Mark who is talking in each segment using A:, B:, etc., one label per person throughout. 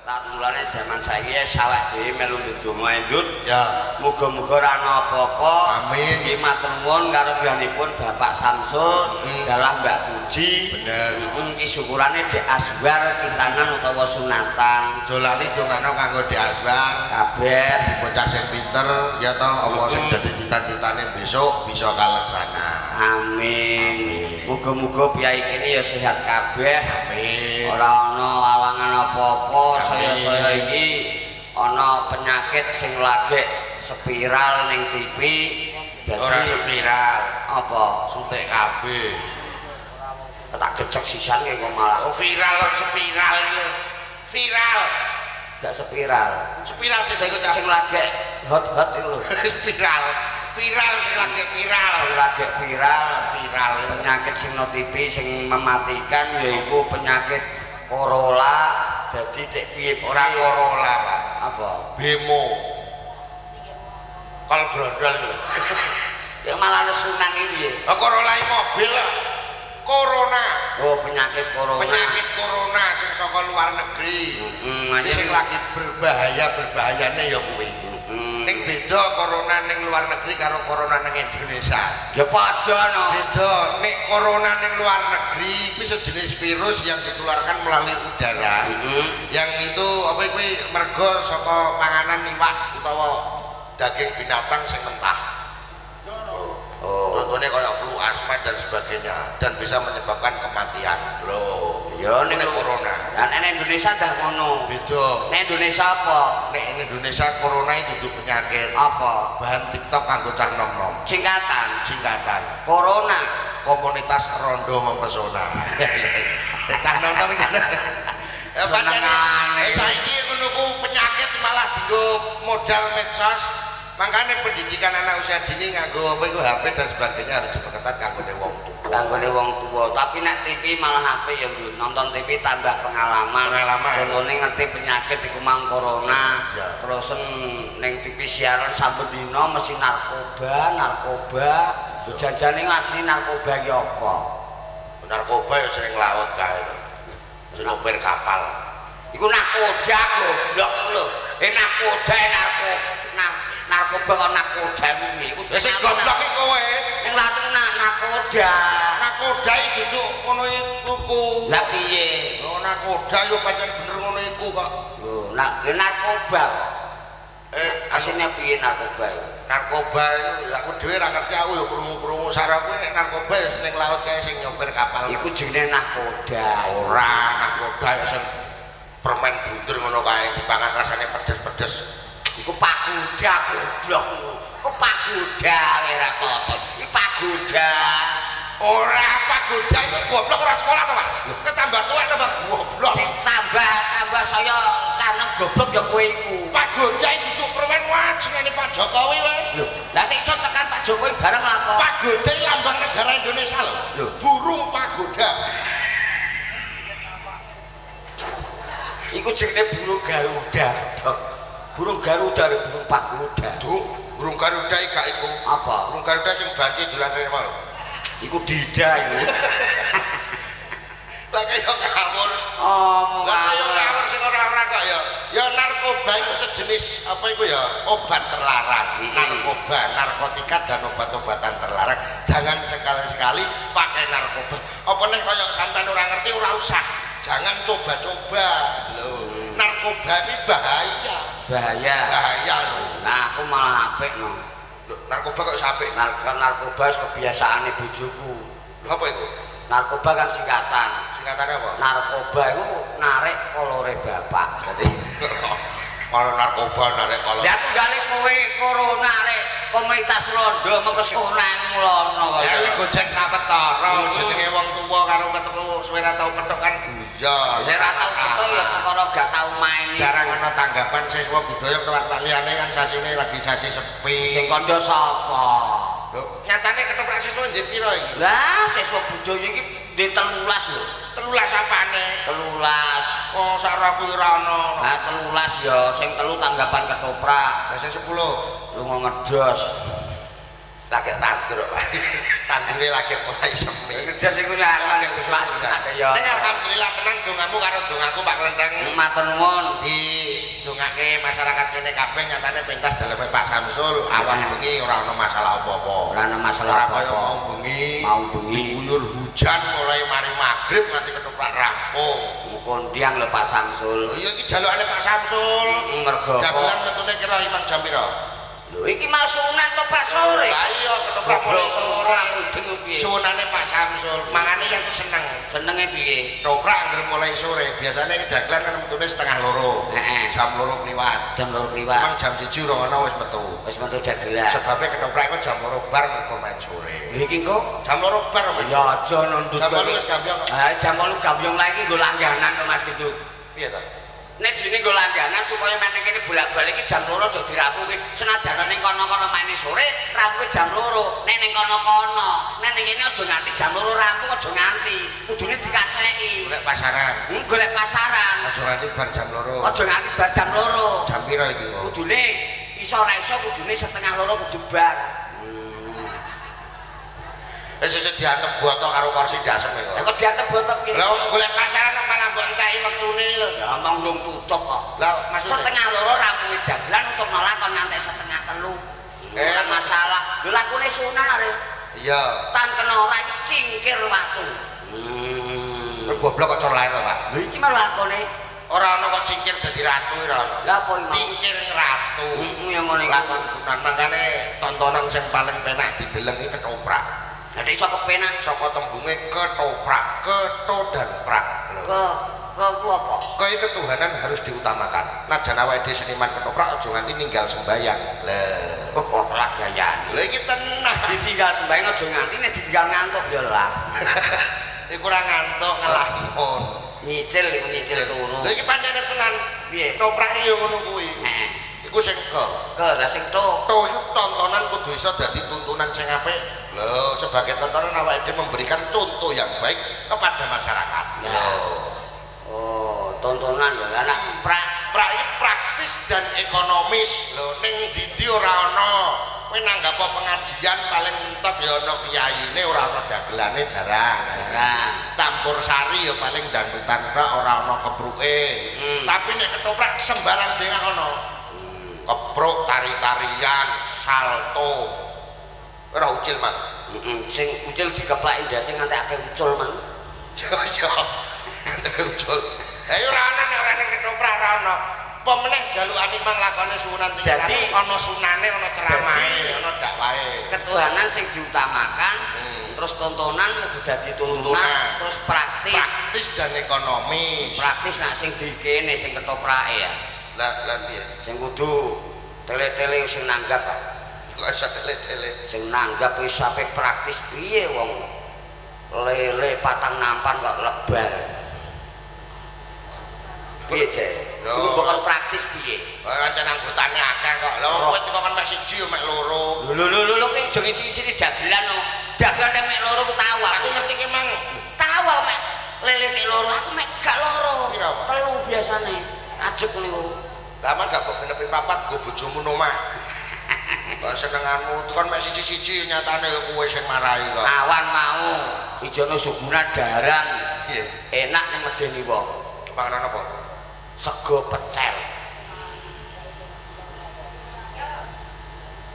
A: tak mulane jaman saiki sawak dhewe melu ndedonga endut
B: ya
A: muga-muga ora ana apa-apa
B: amin
A: iki matur nuwun karo piyambakipun Bapak Samsul dalah Mbak Puji
B: bener
A: iki syukurane Dek Aswar kintangan utawa sunatan
B: aja lali dongano kanggo Dek Aswar
A: kabeh
B: bocah sing pinter ya toh apa sing dadi cita-citane besok bisa kalaksana
A: amin muga-muga piyai kene ya sehat kabeh
B: amin
A: ora ana alangan apa-apa saya iki ana penyakit sing lagi spiral ning TV dadi
B: ora spiral
A: apa
B: suntik kabeh
A: tak gecek sisan kok malah
B: viral spiral iki viral
A: gak spiral sing lagi hot-hot iku lho
B: viral sing lagi viral spiral
A: penyakit sing no TV sing mematikan yaiku penyakit Corolla dadi cek piye
B: ora Corolla Pak
A: apa
B: bemo kol brondol lho
A: ya malah nesunan iki piye
B: Corolla mobil Corona
A: oh penyakit corona
B: sing saka luar negeri sing lagi berbahayane ya kuwi ning beda corona ning luar negeri karo corona ning Indonesia
A: ya padha no
B: beda nek corona ning luar negeri kuwi sejenis virus yang ditularkan melalui udara yang itu apa kuwi mergo saka panganan iwak utawa daging binatang sing mentah contohnya kayak flu asma dan sebagainya dan bisa menyebabkan kematian loh
A: ya
B: ini corona
A: dan Indonesia dah ngono
B: beda
A: Indonesia apa
B: Indonesia corona itu penyakit
A: apa
B: bahan TikTok kanggo cah nom-nom
A: singkatan
B: corona komunitas rondo mempesona cah nom-nom iki saiki menunggu penyakit malah dienggo modal medsos makanya pendidikan anak usia dini nganggo apa itu HP dan sebagainya harus diperketat kanggone wong tua tapi nek TV malah HP yang nonton TV tambah pengalaman contohnya ngerti penyakit iku mang corona terus ning TV siaran saben dina mesti narkoba janjane asli narkoba ki apa narkoba ya sering laut kae sing nyopir kapal iku nakoda goblok lho nakoda narkoba kok nakoda wingi iku sing goblok iki kowe ning latung nakoda iki duduk ngono iku lha piye nakoda yo pancen bener ngono iku kok lho narkoba asline piye narkoba aku dhewe ra ngerti aku yo krungu-krungu sarangku nek narkoba ya ning laut kae sing nyopir kapal iku jenenge nakoda ora nakoda ya sing permen bunder ngono kae dipangan rasane pedes-pedes iku pagoda goblok iku pagoda ora toto iki pagoda ora pagoda iku goblok ora sekolah to Pak ketambah tuwa tambah goblok sing tambah saya kaneng goblok ya kowe iku pagoda iki duduk permen wajengane Pak Jokowi wae lho lha nek iso tekan Pak Jokowi bareng lapo pagoda lambang negara Indonesia lho burung pagoda iku jenenge burung Garuda burung Garuda dari burung pagoda burung Garuda iki gak iku apa burung Garuda sing banci dolan rene mal iku dida iku lah kaya ngawur lah kaya ngawur sing ora kok ya narkoba itu sejenis apa iku ya obat terlarang narkoba narkotika dan obat-obatan terlarang jangan sekali-sekali pakai narkoba apa nek kaya sampean ora ngerti ora usah jangan coba-coba lho narkoba ini bahaya lho nah aku malah apik no narkoba kok apik narkoba kebiasaane bojoku lho apa itu narkoba kan singkatannya apa narkoba itu narik kolore bapak jadi kalau narkoba narik kolor ya tunggale kowe corona narik komunitas rondo mempesona mulono kok ya iki gojek sawetara jenenge wong tuwa karo ketemu suwe ra tau petuk kan guyon sing ra tau petuk ya perkara gak tau main jarang ana tanggapan siswa budaya tempat liyane kan sasine lagi sasi sepi sing kandha sapa lho nyatane ketoprak siswa ndek pira iki lah siswa budaya iki ndek 13 lho 13 apane 13 oh sak aku ora ana ha 13 ya sing 3 tanggapan ketoprak lah sing 10 lunga ngedos lagi tandur Pak. Tandure lagi mulai semi.
A: Jas iku lagi wis ya.
B: Nek alhamdulillah tenan dongamu karo dongaku Pak Klenteng.
A: Matur nuwun.
B: Di dongake masyarakat kene kabeh nyatane pentas daleme Pak Samsul awan bengi ora ana masalah apa-apa.
A: Ora ana masalah apa-apa.
B: Mau bengi diguyur hujan mulai mari magrib nganti ketoprak rampung.
A: Mumpun tiang lho Pak Samsul.
B: Iya iki jalukane Pak Samsul.
A: Mergo apa?
B: Dagelan metune kira imang jam pira?
A: Lho iki mau sunan Pak sore.
B: Lah iya ketoprak mulai sore.
A: Piye?
B: Sunane Pak Samsul. Mangane aku seneng.
A: Senenge piye?
B: Ketoprak anggere mulai sore. Biasane dagelan kan metune setengah loro.
A: Heeh.
B: Jam 2 kliwat.
A: Jam 2 kliwat.
B: Emang jam 1 ora ana wis metu.
A: Wis metu dagelan.
B: Sebabnya ketoprak iku jam 2 bar mergo main sore.
A: Lha iki kok
B: Jam 2 bar main.
A: ya aja nundut.
B: Jam 8 wis gambyong.
A: Ha jam 8 gambyong lagi nggo langganan to Mas gitu.
B: Piye to?
A: Nek jenenge nggo langganan supaya meneh kene bolak-balik iki jam 2 aja dirapuke. Senajan ning kono-kono main sore, rapuke jam 2. Nek ning kono-kono, nek ning kene aja nganti jam 2 rampung aja nganti. Kudune dikaceki.
B: Golek pasaran.
A: Golek pasaran.
B: Aja nganti bar jam 2.
A: Aja nganti bar jam 2.
B: Jam pira iki kok?
A: Kudune iso ora iso kudune setengah 2 kudu bar.
B: Sesuk diantem botok karo kursi dasem kok.
A: Kok diantem botok piye?
B: Lah golek pasaran kok malah mbok enteki wektune lho.
A: Ya omong urung tutup kok.
B: Lah maksudnya
A: Setengah 2 rampunge dagelan untuk nolak kon nganti setengah 3. Ora masalah. Lho lakune sunan are.
B: iya.
A: Tan kena ora iki cingkir watu.
B: Goblok kok cor lair Pak.
A: Lho iki malah lakone.
B: Ora ana kok cingkir dadi ratu ora ana.
A: Lah apa iki?
B: Cingkir ratu.
A: Yang ngene iki.
B: Lakon sunan makane tontonan sing paling penak dideleng iki ketoprak.
A: Ada iso kepenak
B: Saka tembunge ketoprak, keto dan prak.
A: ke ku apa?
B: Kaya ketuhanan harus diutamakan. Najan awake dhewe seniman ketoprak aja nganti ninggal sembayang. Lah,
A: Oh, lah gayane.
B: lha iki tenang.
A: Ditinggal sembayang aja nganti nek ditinggal ngantuk ya lah.
B: Iku ora ngantuk ngelamun.
A: Nyicil iku nyicil turu.
B: Lha iki pancene tenan.
A: Piye?
B: Ketoprak yo ngono kuwi.
A: Heeh.
B: Iku sing
A: Lah sing tok.
B: iku tontonan kudu iso dadi tuntunan sing apik. Loh, sebagai tontonan awake dhewe memberikan contoh yang baik kepada masyarakat.
A: Oh, tontonan ya anak
B: Prak iki praktis dan ekonomis. Lho, ning ndi ora ana. Kowe nanggap pengajian paling mentok ya ana kiyaine, ora ana dagelane jarang. Campur sari ya paling dangdutan ora ana kepruke. Tapi nek ketoprak sembarang dhewe ana. Kepruk, tari-tarian, salto. Ora ucil, Mang.
A: Sing ucil dikeplaki ndase nganti akeh ucul, Mang.
B: Yo. Ucul. Ayo ora ana nek ora ning ketoprak ora ana. Apa meneh jalukane Mang lakone sunan tinggal ana sunane, ana ceramahe, ana dakwahe.
A: Ketuhanan sing diutamakan, terus tontonan kudu dadi tuntunan, terus praktis
B: dan ekonomis.
A: Praktis nak sing dikene sing ketoprake ya.
B: Lah piye?
A: Sing kudu tele-tele sing nanggap ah.
B: Kok iso tele-tele.
A: Sing nanggap wis sampe praktis piye wong lele patang nampan kok lebar. Piye je? Iku bukan praktis piye?
B: Ora ancen anggotane akeh kok. Lah wong kowe teko kan mek siji yo mek loro.
A: Lho ki jeng isi-isine dagelan no. Dagelan mek loro ku tahu
B: Aku ngerti ki Mang.
A: Tahu mek lele tek loro, aku mek gak loro.
B: Pira?
A: 3 biasane. Ajek niku.
B: Taman gak mbok genepi 4 nggo bojomu nomah. Kok senenganmu tekan mek siji-siji nyatane kowe sing marahi kok.
A: Awan mau ijono sugunan daran.
B: Piye?
A: Enak ning medeni wong.
B: Panganan apa?
A: Sego pecel.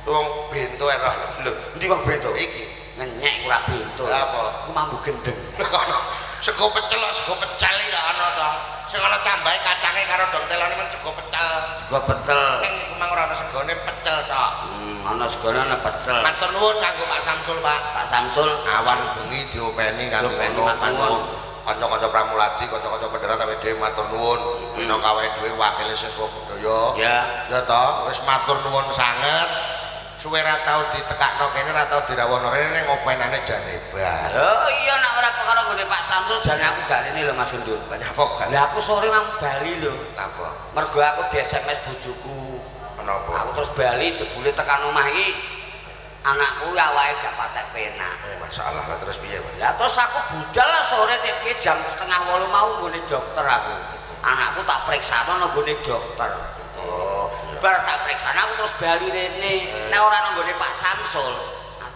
B: Wong bento erah
A: Lho, endi wong bento?
B: iki.
A: Ngenyek ora bento.
B: Apa?
A: Ku mambu gendeng.
B: Sego pecel iki gak ana to. Sing ana tambahe kacange karo dong telone men sego pecel.
A: Sego pecel.
B: Ning iku mang ora ana segone pecel tok.
A: Ana segone ana pecel.
B: Matur nuwun kanggo Pak Samsul, Pak.
A: Pak Samsul
B: Awan bengi diopeni kanggo ngono. Kanca-kanca pramuladi, kanca-kanca penderat awake dhewe matur nuwun. Minangka awake dhewe wakile siswa budaya.
A: ya.
B: Ya toh, wis matur nuwun sanget. Suwe ra tau ditekakno kene, ra tau dirawuhno rene ning openane jan hebat.
A: Oh iya nek ora perkara gone Pak Samsul jane aku gak rene lho Mas Gendut.
B: Banyak apa kan?
A: Lah aku sore mang Bali lho.
B: Napa?
A: Mergo aku di SMS bojoku.
B: Kenapa?
A: Aku terus Bali jebule tekan omah iki. Anakku awake gak patek penak.
B: Masalah lah terus piye, Pak?
A: Lah terus aku budal lah sore TP jam 7:30 mau nggone dokter aku. Anakku tak periksano nang nggone dokter. Oh, bar tak periksana aku terus bali rene. Nek ora nang nggone Pak Samsul,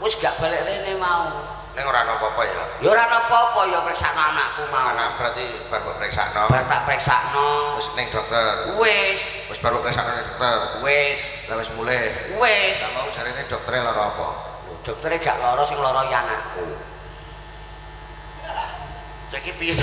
A: wis gak balik rene mau.
B: Ning ora ana apa-apa ya.
A: Ya ora ana apa-apa ya preksakno anakku mau.
B: Anak berarti bar mbok preksakno.
A: Bar tak preksakno.
B: Wis ning dokter.
A: Wis
B: Bar mbok preksakno ning dokter.
A: wis
B: Lah wis mulih.
A: wis.
B: Lah mau jarene doktere lara apa?
A: Lho doktere gak lara sing lara ya anakku.
B: Iki piye ta?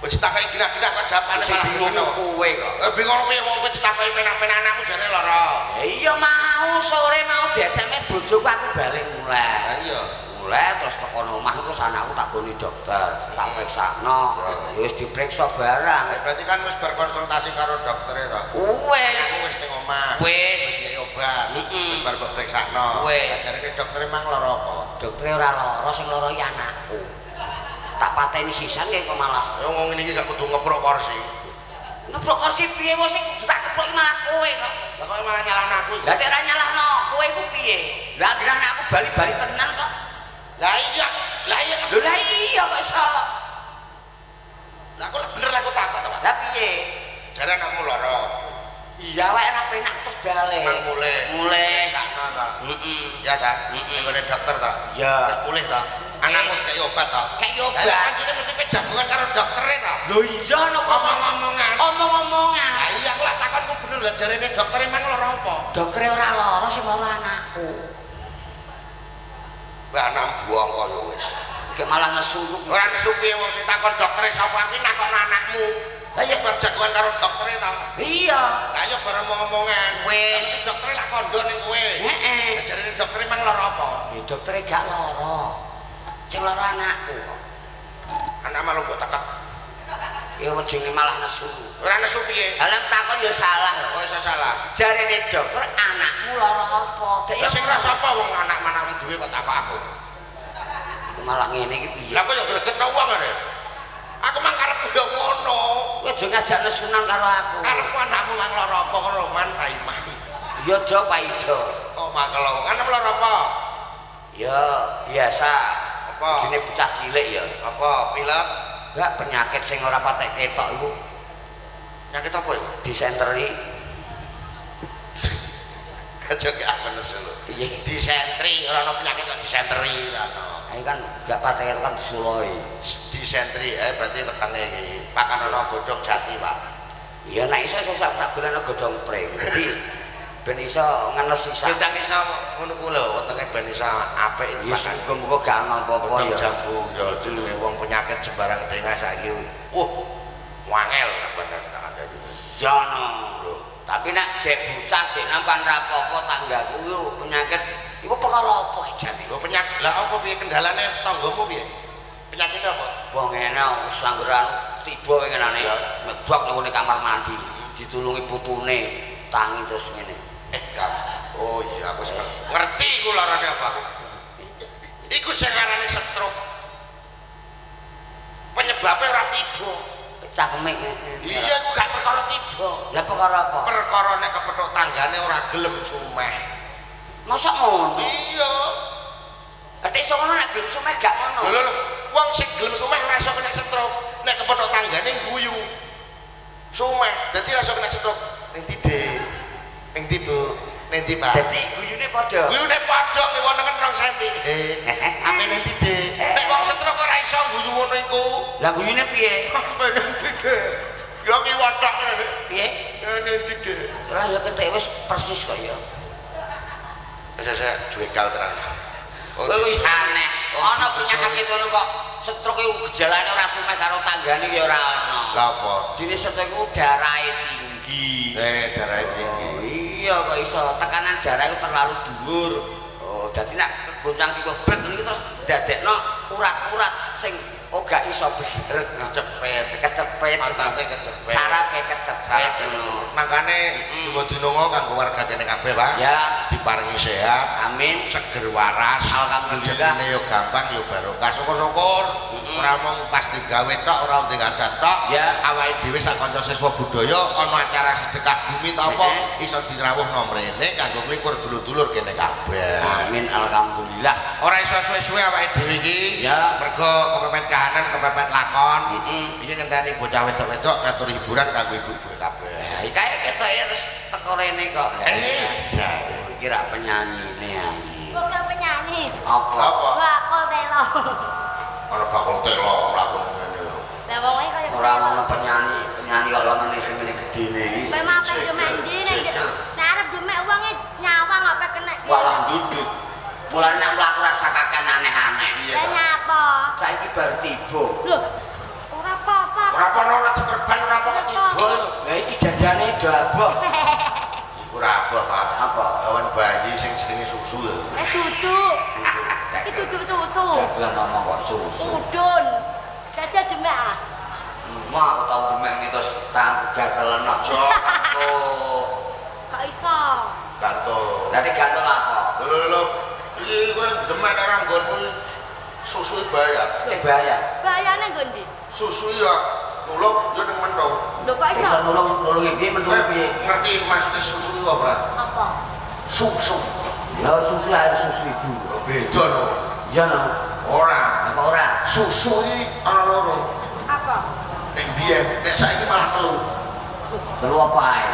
B: Wis ditakoki gila-gila kok jawabane
A: Sing
B: malah
A: bingung
B: ngono.
A: kowe kok.
B: Bingung piye wong kowe ditakoki penak-penak anakmu jare lara.
A: Ya iya mau sore mau di SMS bojoku aku balik mulai.
B: Lah iya.
A: Mulai terus teko omah terus anakku tak goni dokter, tak periksakno. Ya wis diperiksa barang.
B: Berarti kan wis berkonsultasi karo doktere to.
A: Wis.
B: Aku wis ning omah.
A: Wis.
B: Wis obat. Wis bar mbok periksakno.
A: Wis.
B: Jarene doktere mang lara apa?
A: Doktere ora lara sing lara ya anakku. Tak pateni sisan kok malah.
B: Ya ngomong ngene iki gak kudu ngeprok kursi.
A: Ngeprok kursi piye wis sing tak keproki malah kowe kok.
B: Lah kok malah nyalahno aku.
A: Lah nek ora nyalahno kowe iku piye? Lah akhirane aku bali-bali tenan kok.
B: Lah iya.
A: Lho lah iya kok iso.
B: Lah aku bener lah aku takut to, Pak.
A: Lah piye?
B: Jare anakmu lara.
A: Iya wae ora penak terus balik.
B: Mang mulih. Sakno to. Ya ta. Ning gone dokter to.
A: Iya.
B: Wis mulih to. Anakmu kaya obat to.
A: Kayak obat.
B: Lah kan mesti kejagungan karo doktere to.
A: Lho iya no
B: Omong-omongan.
A: Omong-omongan.
B: Lah iya aku lak takonku bener lah jarene doktere mang lara apa?
A: Doktere ora lara sing lara anakku.
B: Lah anak buang kaya wis.
A: Kayak malah nesu.
B: Ora nesu piye wong sing takon doktere sapa iki nakon anakmu. Lah iya berjagoan karo doktere to.
A: Iya.
B: Lah iya bareng omongan.
A: Wis.
B: Doktere lak kondo ning kowe.
A: Heeh.
B: Jarene doktere mang lara apa?
A: Ya doktere gak lara. Sing lara anakku kok.
B: Anak malu kok takak.
A: Ya ujunge malah nesu.
B: Ora nesu piye?
A: Lah takon ya salah lho.
B: Kok iso salah?
A: Jarene dokter anakmu lara apa? Dek
B: Ya sing ora sapa wong anak-anakmu dhewe kok takok aku.
A: Malah ngene iki piye?
B: Lah kok ya gregetno wong are. Aku mang karepku ya ngono.
A: Kowe aja ngajak nesunan karo aku.
B: Karepku anakmu mang lara apa kok roman Pak Imah.
A: Ya jo Pak Ijo.
B: Kok makel wong anakmu lara apa?
A: Ya biasa.
B: Apa?
A: Jenenge bocah cilik ya.
B: Apa pilek?
A: Enggak penyakit sing ora patek ketok iku
B: Penyakit apa iku?
A: disenteri.
B: Aja gak apa nesu lho.
A: Piye?
B: Disentri, ora ana penyakit kok disentri ora ana.
A: Ae kan enggak patek ketok kan disuloi.
B: Disentri berarti wetenge iki pakan ana godhong jati, Pak.
A: Ya nek iso sesuk tak golekno godhong pring. Dadi ben iso ngenes sisa.
B: Bintang iso ngono ku lho, wetenge ben iso apik
A: Ya
B: makan.
A: muga-muga gak ana apa-apa
B: Godhong
A: ya.
B: jambu ya jenenge wong penyakit sembarang dengar saiki. Wangel bener tak kandhani.
A: Jono lho. Tapi nek jek bocah jek nampan ra apa-apa tanggaku yo penyakit iku perkara apa jane?
B: Lho penyakit lah apa piye kendalane tanggamu piye? Penyakit apa?
A: Bongene sanggeran tiba winginane mebak nang ngene kamar mandi ditulungi putune tangi terus ngene.
B: Kam. Oh iya aku ngerti iku larane apa aku. Iku sing arane stroke. Penyebabnya ora tiba.
A: Cakeme.
B: Iya iku gak perkara tiba.
A: Lah perkara apa?
B: Perkara nek kepethuk tanggane ora gelem sumeh.
A: Mosok ngono?
B: Iya.
A: Ate iso ngono nek gelem sumeh gak ngono.
B: Lho wong sing gelem sumeh ora iso kena stroke. Nek kepethuk tanggane guyu. Sumeh, dadi ora iso kena stroke. Ning tide. Ning tibu, ning tiba.
A: Dadi guyune padha.
B: Guyune padha ngiwonengen 2 cm. Ape ning tide. Nek wong stroke ora iso guyu ngono iku.
A: Lah guyune piye?
B: Ape ning tide. Ya ngiwotok ngene.
A: Piye?
B: Ya ning tide.
A: Ora ya ketek wis persis kok ya.
B: Saya juegal tenan.
A: Kowe wis aneh. Ana penyakit ngono kok stroke iku gejalane ora sumeh karo tanggane ya ora ana.
B: Lah apa?
A: Jenis stroke iku darahe tinggi.
B: Darah tinggi.
A: Oh, iya kok iso tekanan darah itu terlalu dhuwur. Oh, dadi nek kegoncang tiba brek niku terus dadekno urat-urat sing gak iso bener. Kecepet.
B: Mantane kecepet.
A: Sarape kecepet.
B: Makane tunggu dinonga kanggo warga kene kabeh, Pak.
A: Ya,
B: Diparingi sehat,
A: amin.
B: seger waras.
A: Alhamdulillah.
B: Rezekine yo gampang yo barokah. Syukur-syukur. Ora mung pas digawe tok, ora mung ngajak tok.
A: Ya.
B: Awake dhewe sak kanca siswa budaya ana acara sedekah bumi ta apa iso dirawuhno mrene kanggo nglipur dulur-dulur kene kabeh.
A: Amin alhamdulillah.
B: Ora iso suwe-suwe awake dhewe iki.
A: Ya.
B: Mergo kepepet kahanan, kepepet lakon. Iki ngenteni bocah wedok-wedok ngatur hiburan kanggo ibu-ibu kabeh.
A: Ya, iki kaya ketoke terus teko rene kok. Iki ra penyanyine iki.
C: Bukan penyanyi.
A: Apa?
C: Bakul telo.
B: Ana bakul telo mlakune ngene lho.
C: Lah wong iki kaya
A: Ora ono penyanyi kok lenene sing ngene gedene iki.
C: kowe mape yo mandi nek arep demek wonge nyawang apa kena.
A: Walah duduk. Mulane nek mlaku rasa kaken aneh-aneh.
C: Lah nyapa?
A: Saiki bar tiba.
C: Lho. Ora apa-apa.
B: Ora apa ora diperban ora apa tiba.
A: Lah iki jajane do abah.
B: Iku ora apa, Mas.
A: Apa?
B: Awan bayi sing jenenge susu ya.
C: Duduk. Iki duduk susu.
A: Dagelan ngomong kok susu.
C: Udun. Jajal demek ah.
A: Mau aku tau demek ini terus tangan gatelan aja.
B: Gantung.
C: Gak iso.
B: Gantung.
A: Nanti gantung apa?
B: Lho. Iki kowe demek ora nggonmu susu bayar.
A: Ini bahaya.
C: Bayane nggo ndi?
B: Susu ya nulung yo ning mendong.
C: Lho kok iso?
A: Bisa nulung piye menurut piye?
B: Ngerti maksudnya susu itu apa?
C: Apa?
B: Susu.
A: Ya susu air susu itu.
B: Beda lho.
A: Iya no.
B: Ora.
A: Apa ora?
B: Susu iki ana loro.
C: Apa?
B: Nek biyen, nek saiki malah telu.
A: Telu apa ae?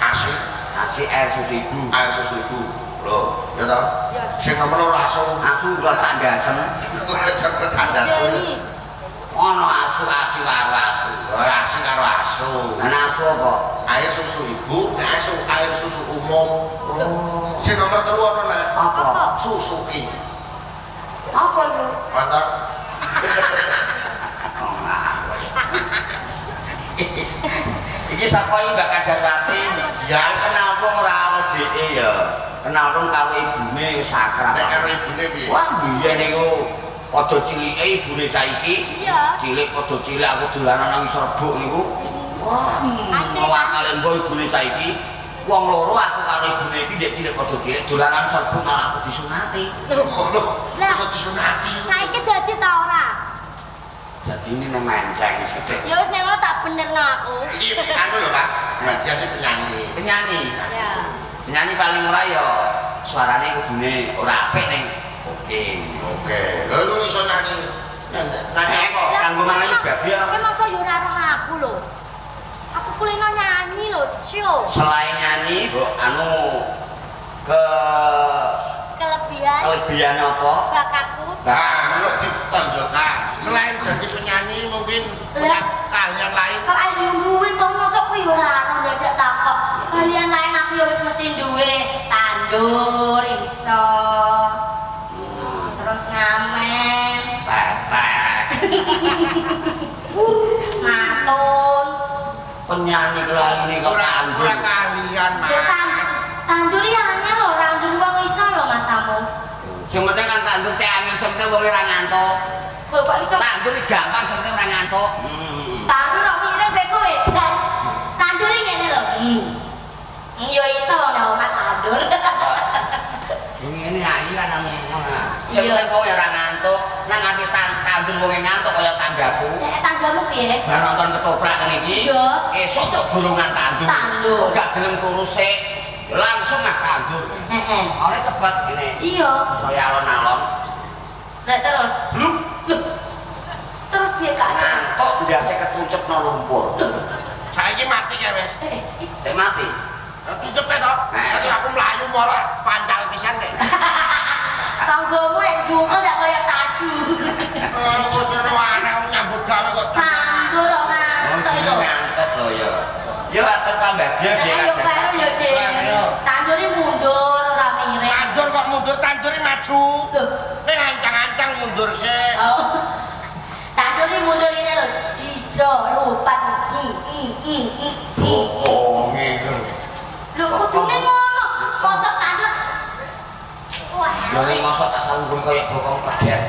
B: Asi,
A: Nasi air susu ibu.
B: air susu ibu. Lho, ya ta?
C: Ya.
B: Sing nomor loro asu.
A: Asu kok tak dasem.
B: Ora jangan tandas kuwi.
C: Deni.
A: Ono asu karo asu.
B: Ora asi karo asu.
A: Ana asu apa?
B: Air susu ibu, nek asu air susu umum.
A: Oh.
B: Sing nomor telu ana nek
A: Apa?
B: Suzuki.
A: Apa itu?
B: Mantap.
A: Oh, ngawur. Iki sapa iki Mbak Kadaswati? Ya kenal kok ora karo dheke ya. Kenal kok karo ibune wis akrab.
B: Nek karo ibune piye?
A: Wah, biyen niku padha cilike ibune saiki.
C: Iya.
A: Cilik padha cilik aku dolanan nang serbuk niku. Wah, ngawakale mbok ibune saiki. Wong loro aku karo ibune iki ndek cilik padha cilik dolanan serbuk malah aku disunati.
C: Lah.
B: Iso disunati.
C: Saiki dadi ta ora?
A: Dadi ini menceng sithik.
C: Ya wis nek ngono tak benerno aku.
B: Iki anu lho, Pak. Mbak Dia sing penyanyi.
A: Penyanyi.
C: Ya.
A: Penyanyi paling ora ya suarane kudune ora apik ning. Oke.
B: Oke. Lha iku iso nyanyi. Nyanyi apa?
A: Kanggo mangayu babi ya.
C: Ki masa yo ora roh aku lho. Aku kulino nyanyi lho, show.
A: Selain nyanyi, Bu, anu ke
C: Kelebihan
A: apa?
C: bakatku.
B: Nah, ngono ditonjolkan. Selain jadi penyanyi mungkin punya kalian lain.
C: Kalau ayo duwe to mosok ku yo ora ndadak takok. Kalian lain aku ya wis mesti duwe tandur iso. Terus ngamen,
A: Tetek.
C: matun.
A: Penyanyi kelaline kok tandur.
B: Kalian,
C: Ya tandur ya angel lho, tandur wong iso lho Mas Tamu.
A: Sing penting kan tandur cek angel, sing penting wong ora ngantuk.
C: Kok iso
A: Tandur iki gampang, sing penting ora ngantuk.
C: tandur kok mirip kowe kowe dan tandur iki ngene lho. Ya iso nek omah tandur.
A: Ngene ae kan ngono. Sing penting kowe ora ngantuk, nang nganti tandur wong ngantuk kaya tanggaku.
C: Nek tanggamu piye?
A: Bar nonton ketoprak ngene iki.
C: Iya.
A: Esuk kok golongan tandur.
C: Tandur.
A: Kok gak gelem turu sik, langsung ah tandur.
C: Heeh.
A: Ora cepet ngene.
C: Iya.
A: Saya alon-alon.
C: Lah terus.
A: Bluk.
C: Loh. Terus piye Kak?
A: Ngantuk biasa ketucepno lumpur.
B: Saiki mati ya wis.
A: Tek mati.
B: Tutup to. Dadi aku mlayu moro pancal pisan nek.
C: Tanggomu nek jungkel ndak kaya taju.
B: Kok seru aneh nyambut gawe kok.
C: Tandur kok ngantuk lho.
A: Ngantuk lho ya. Ya atur tambah dia
C: Ayo karo ya, Dik. Tandure mundur ora mirip.
B: Tandur kok mundur, tandure maju.
C: Loh.
B: Ning ancang-ancang mundur sik.
C: Oh. Tandure mundur ini lho. Jijro lupat.
A: bokonge lho.
C: Lho kudune ngono. Mosok tandur. Wah.
A: Ya nek mosok tak sambung kaya bokong pedet.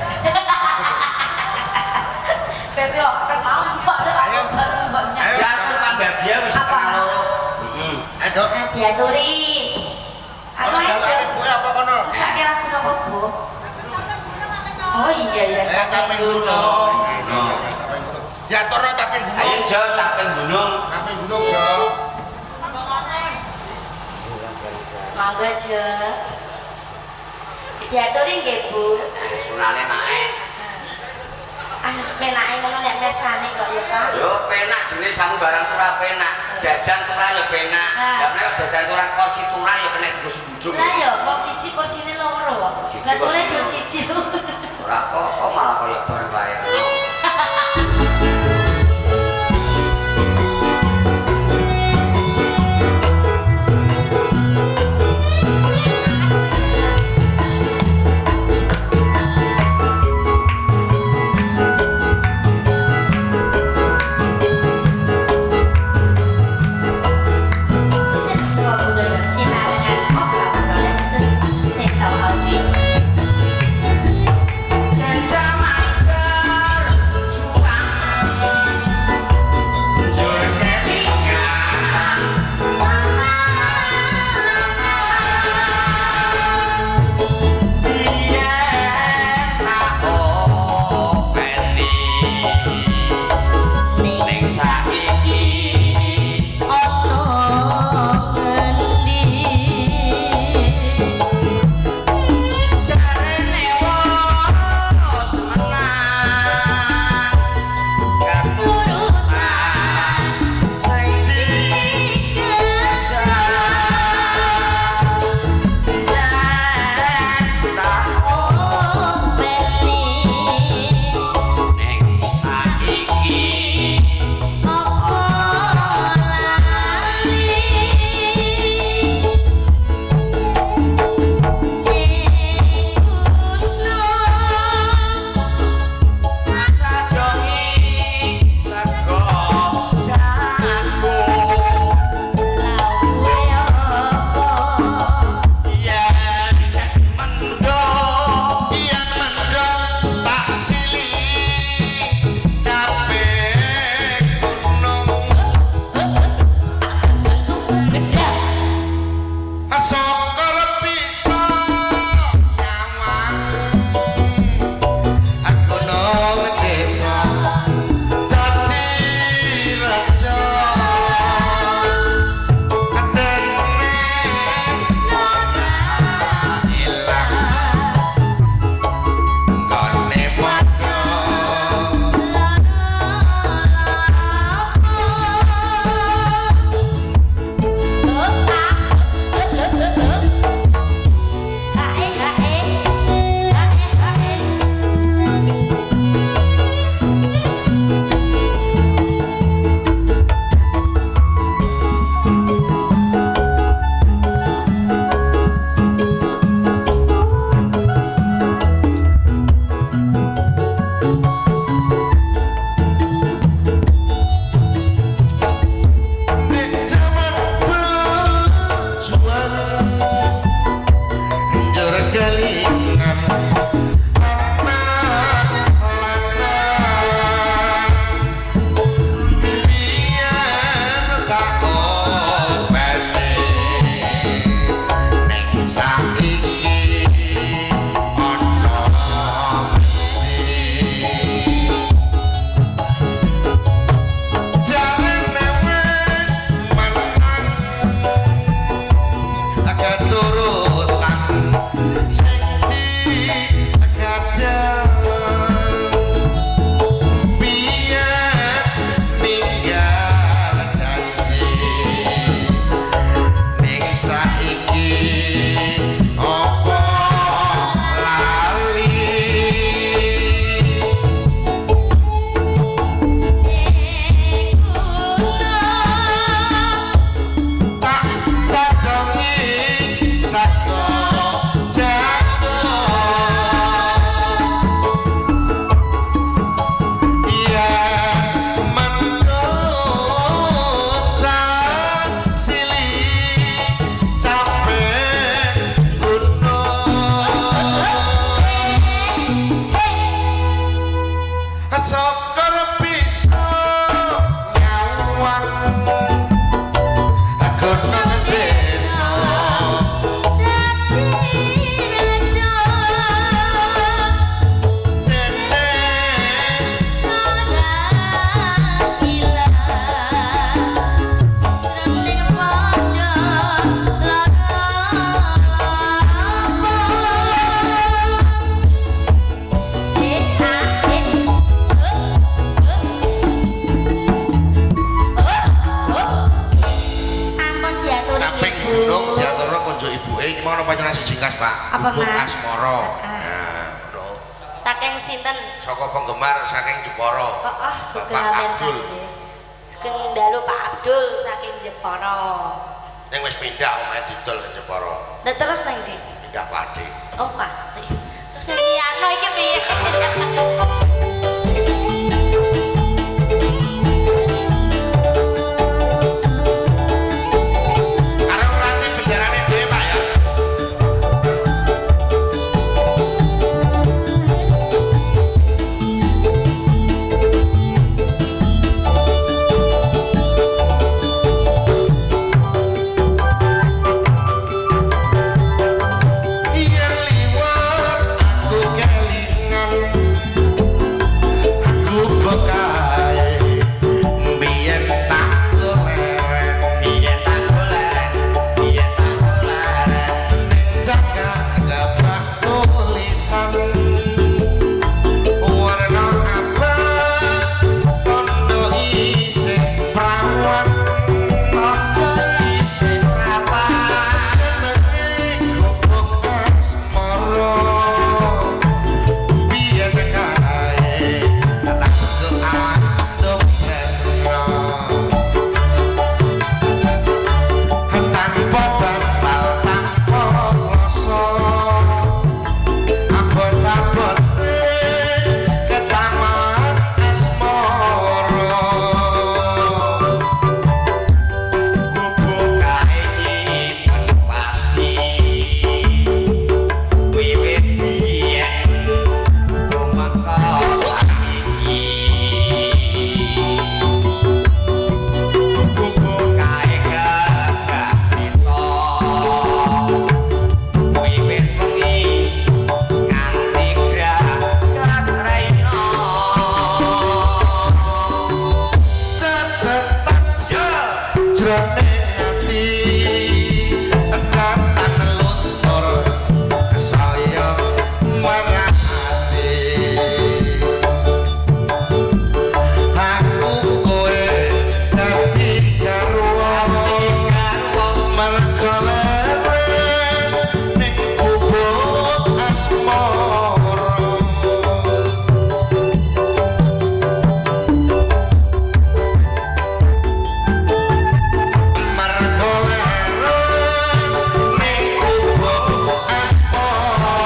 C: Berarti kok mau mbok lho.
B: Ayo.
C: Mboknya.
A: Ya atur tambah dia wis
C: Apa,
A: setengah
C: Mas?
A: loro.
B: Ayo.
C: Diaturi. Aku aja.
B: Kowe apa kono?
C: Wis tak kira aku nopo, Bu. Oh iya ya.
B: Kaping gunung. Diaturno kaping gunung.
A: Ayo Jo taping gunung.
B: Kaping gunung, Bro.
C: Monggo aja. Diaturi nggih, Bu.
A: Sunane nae.
C: Ah, penake ngono nek mersane kok ya, Pak.
A: Yo penak jenenge samu barang ora penak. jajan turah ya penak. Lah nek jajan turah kursi turah ya kena digo sebujung.
C: Lah ya wong siji kursine loro kok. Bature do siji lho.
A: Ora kok malah kaya bareng lairno.
B: mau panjenengan sijingkas Pak.
C: Apa,
B: Pupuk
C: Mas?
B: Asmara. Nah, ngono.
C: Saking sinten?
B: Saka penggemar saking Jepara.
C: Oh, sugeng
B: Bapak
C: mirsani.
B: Abdul.
C: Sugeng dalu Pak Abdul saking Jepara.
B: Ning wis pindah omahe didol sing Jepara.
C: Lah terus nang ndi?
B: Pindah Pati.
C: Oh, Pak. Terus nang Miano iki piye?
B: Karo ranti bendarane dhewe Pak ya. Yen liwat aku kelingan aku bekae mbiyen tak goleren
A: Biyen tak goleren, biyen tak goleren.
B: ning cagak gabah tulisan warna abang tondo isih prawan
A: Ojo isih rapat.
B: jenenge gubuk asmara biyen kae tak keadung tresno tanpa bantal tanpa kloso abot-abote ketaman asmara
A: Gubuk kae nyimpen pati. Wiwit biyen tumeka sakiki. Gubuk kae gagah crita. Wiwit wengi nganti gerak raina.
B: catetan jroning ati katan luntur saya marati aku kowe dadi garwa merga leren ning gubuk asmara merga leren ning gubuk asmara.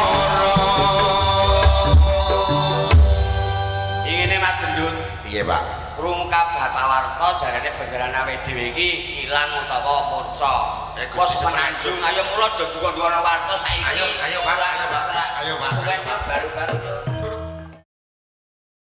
A: Ingine Mas Gendut,
B: Iya Pak.
A: krungu kabar pawarta jarane benderane awake dhewe iki ilang utawa murca.
B: Gusti
A: Pos Menanjung, ayo mulo do duka-duka warta saiki.
B: Ayo, Pak, ayo, Pak. Ayo, Pak.
A: Suwe baru-baru.